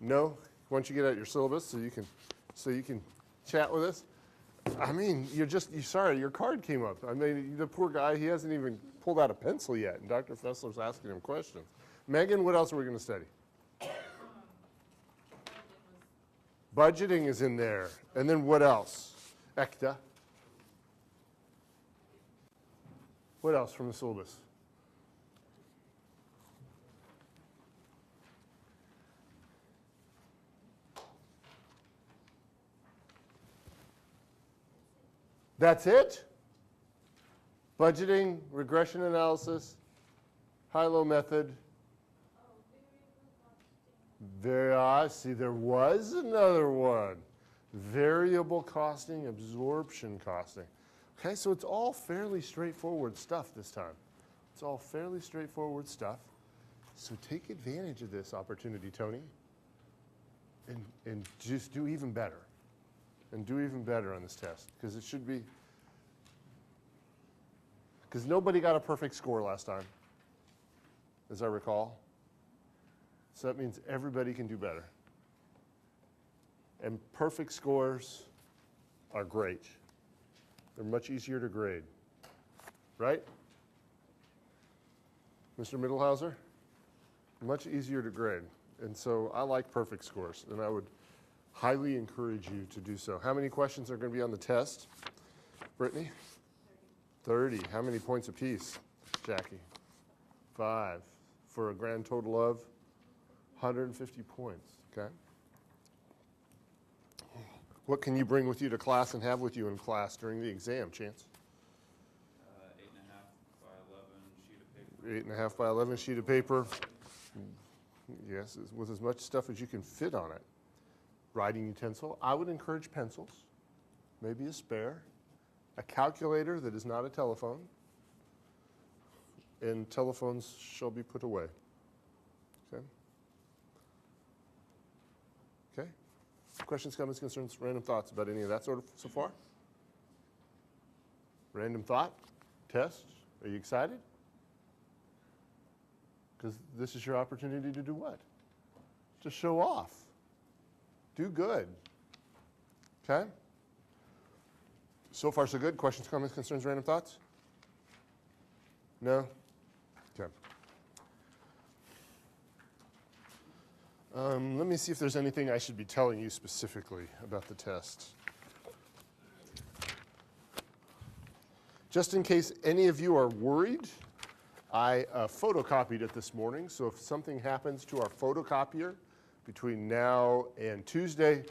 No? Why don't you get out your syllabus so you can chat with us? I mean, you're sorry, your card came up. I mean, the poor guy, he hasn't even pulled out a pencil yet, and Dr. Fessler's asking him questions. Megan, what else are we going to study? Budgeting is in there. And then what else? Ekta. What else from the syllabus? That's it? Budgeting, regression analysis, high-low method. See, there was another one. Variable costing, absorption costing. Okay, so it's all fairly straightforward stuff this time. It's all fairly straightforward stuff. So take advantage of this opportunity, Tony, and just do even better. And do even better on this test, because it should be, because nobody got a perfect score last time, as I recall. So that means everybody can do better. And perfect scores are great. They're much easier to grade, right? Mr. Mittelhauser? Much easier to grade. And so I like perfect scores, and I would highly encourage you to do so. How many questions are going to be on the test? Brittany? 30. How many points apiece? Jackie? 5. For a grand total of 150 points, okay? What can you bring with you to class and have with you in class during the exam, Chance? 8.5 by 11 sheet of paper. 8.5 by 11 sheet of paper. Yes, with as much stuff as you can fit on it. Writing utensil. I would encourage pencils, maybe a spare, a calculator that is not a telephone, and telephones shall be put away. Okay? Okay? Questions, comments, concerns, random thoughts about any of that sort of so far? Random thought? Test? Are you excited? Because this is your opportunity to do what? To show off. Do good. Okay? So far, so good. Questions, comments, concerns, random thoughts? No? Okay. Let me see if there's anything I should be telling you specifically about the test. Just in case any of you are worried, I photocopied it this morning, so if something happens to our photocopier between now and Tuesday,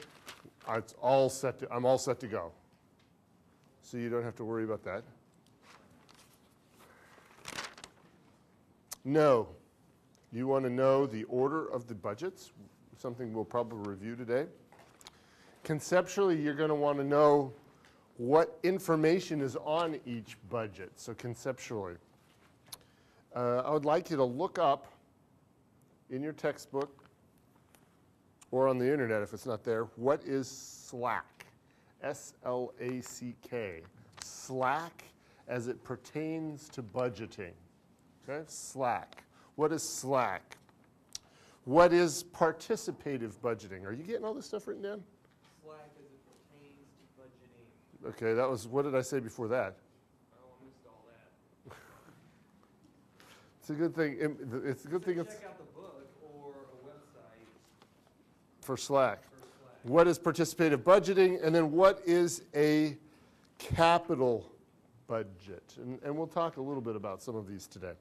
I'm all set to go. So you don't have to worry about that. No. You want to know the order of the budgets, something we'll probably review today. Conceptually, you're going to want to know what information is on each budget, so conceptually. I would like you to look up in your textbook or on the internet if it's not there, what is SLAC? S-L-A-C-K. SLAC as it pertains to budgeting. Okay, SLAC. What is SLAC? What is participative budgeting? Are you getting all this stuff written down? SLAC as it pertains to budgeting. Okay, that was, what did I say before that? Oh, I missed all that. It's a good thing. It's a good thing. Check out the book or a website For SLAC. for SLAC. What is participative budgeting? And then what is a capital budget? And we'll talk a little bit about some of these today.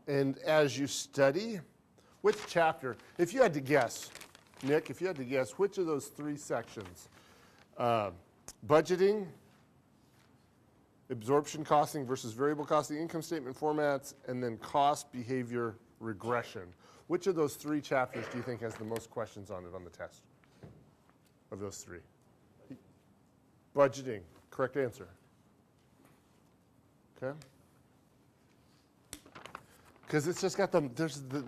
And as you study, which chapter, if you had to guess, Nick, if you had to guess, which of those three sections, budgeting, absorption costing versus variable costing, income statement formats, and then cost behavior regression, which of those three chapters do you think has the most questions on it on the test? Of those three? Budgeting, correct answer. Okay? Because it's just got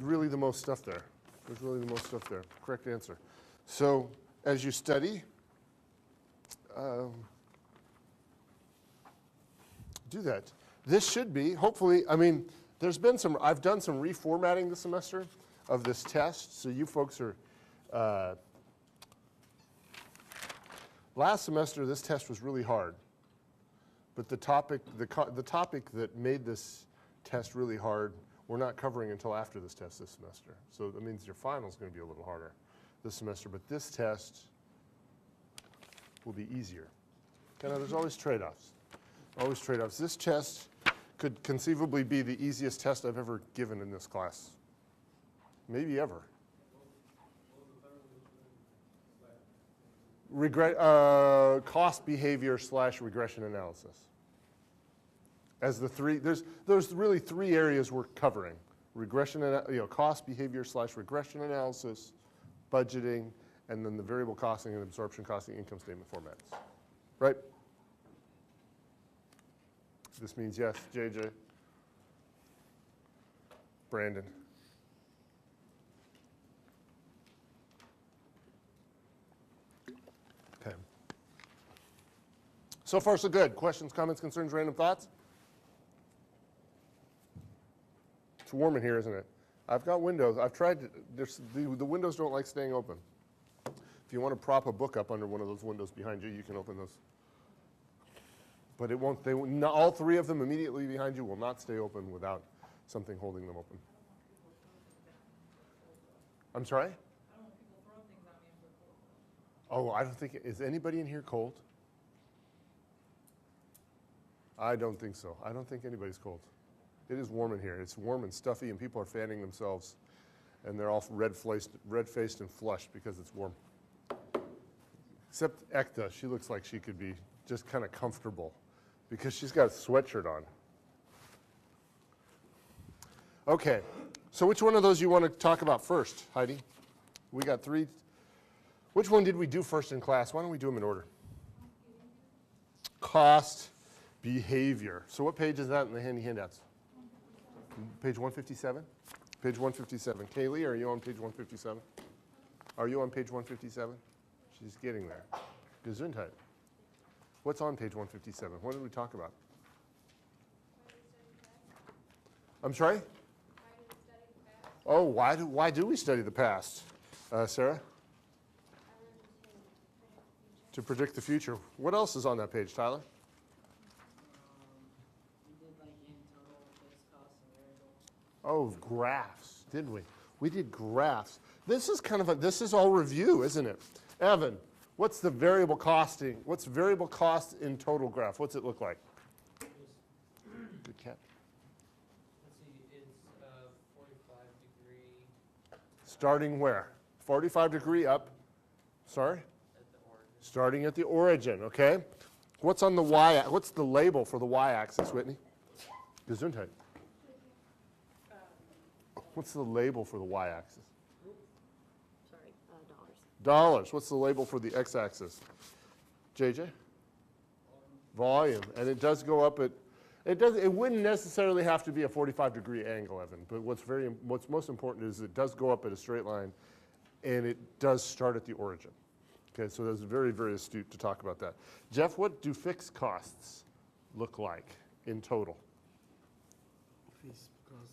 really the most stuff there. There's really the most stuff there. Correct answer. So as you study, do that. this should be, hopefully, I mean, I've done some reformatting this semester of this test, so you folks are, last semester this test was really hard, but the topic that made this test really hard, we're not covering until after this test this semester. So that means your final's going to be a little harder this semester, but this test will be easier. Okay, now there's always trade-offs. Always trade-offs. This test could conceivably be the easiest test I've ever given in this class. Maybe ever. Cost behavior / regression analysis. As the three, there's really three areas we're covering: regression, cost behavior / regression analysis, budgeting, and then the variable costing and absorption costing income statement formats. Right? This means yes, JJ. Brandon. Okay. So far, so good. Questions, comments, concerns, random thoughts? It's warm in here, isn't it? I've got windows. I've tried to, the windows don't like staying open. If you want to prop a book up under one of those windows behind you, you can open those. But it won't, all three of them immediately behind you will not stay open without something holding them open. I'm sorry? I don't want people throwing things at me if they're cold. Oh, I don't think, is anybody in here cold? I don't think so. I don't think anybody's cold. It is warm in here. It's warm and stuffy, and people are fanning themselves, and they're all red-faced and flushed because it's warm. Except Ekta, she looks like she could be just kind of comfortable because she's got a sweatshirt on. Okay, so which one of those you want to talk about first, Heidi? We got three. Which one did we do first in class? Why don't we do them in order? Cost behavior. So what page is that in the handy handouts? Page 157? Page 157. Kaylee, are you on page 157? Are you on page 157? She's getting there. Gesundheit. What's on page 157? What did we talk about? I'm sorry? Oh, why do we study the past? Sarah? To predict the future. What else is on that page, Tyler? We did like in total, fixed costs and variable. Oh, graphs, didn't we? We did graphs. This is kind of this is all review, isn't it? Evan, what's the variable costing? What's variable cost in total graph? What's it look like? Good cat. Let's see, it's 45 degree Starting where? 45 degree up. Sorry? at the origin. Starting at the origin, okay? What's on the y? What's the label for the y-axis, Whitney? Gesundheit. What's the label for the y-axis? Sorry, dollars. Dollars. What's the label for the x-axis? JJ? Volume. And it does go up at, it wouldn't necessarily have to be a 45 degree angle, Evan, but what's most important is it does go up at a straight line and it does start at the origin. Okay, so that's very, very astute to talk about that. Jeff, what do fixed costs look like in total? Fixed cost,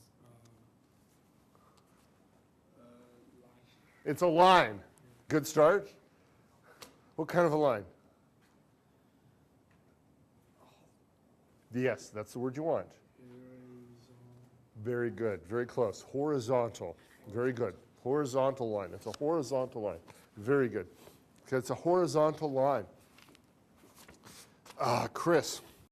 line. It's a line. Good start. What kind of a line? Yes, that's the word you want. Very good. Very close. Horizontal. Very good. Horizontal line. It's a horizontal line. Very good. Okay, it's a horizontal line. Chris.